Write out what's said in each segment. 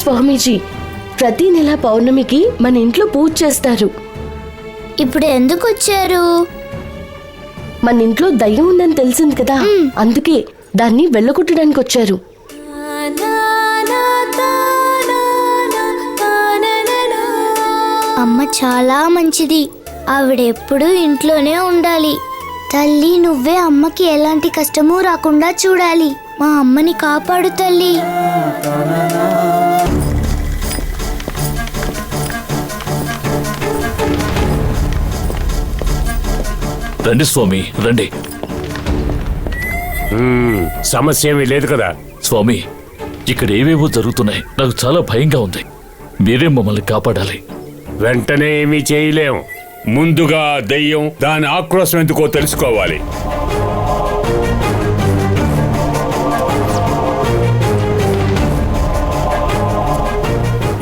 స్వామీజీ ప్రతి నెల పౌర్ణమికి మన ఇంట్లో పూజ చేస్తారు. ఇప్పుడు ఎందుకు వచ్చారు? మన ఇంట్లో దయ్యం ఉందని తెలిసింది కదా, అందుకే దాన్ని వెళ్ళగొట్టడానికి వచ్చారు. అమ్మ చాలా మంచిది. ఆవిడెప్పుడూ ఇంట్లోనే ఉండాలి. తల్లి, నువ్వే అమ్మకి ఎలాంటి కష్టమూ రాకుండా చూడాలి. మా అమ్మని కాపాడు తల్లి. రండి స్వామి, రండి. సమస్య ఏమీ లేదు కదా స్వామి, ఇక్కడ ఏవేవో జరుగుతున్నాయి. నాకు చాలా భయంగా ఉంది. మీరే మమ్మల్ని కాపాడాలి. వెంటనే ఏమీ చేయలేం. ముందుగా దెయ్యం దాని ఆక్రోశం ఎందుకో తెలుసుకోవాలి.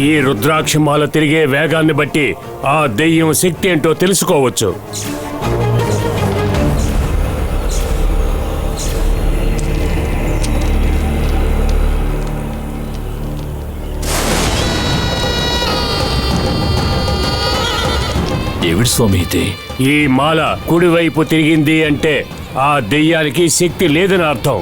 ఈ రుద్రాక్షమాల తిరిగే వేగాన్ని బట్టి ఆ దెయ్యం శక్తి ఏంటో తెలుసుకోవచ్చు. ఏమిటి స్వామి ఇది? ఈ మాల కుడివైపు తిరిగింది అంటే ఆ దెయ్యానికి శక్తి లేదని అర్థం.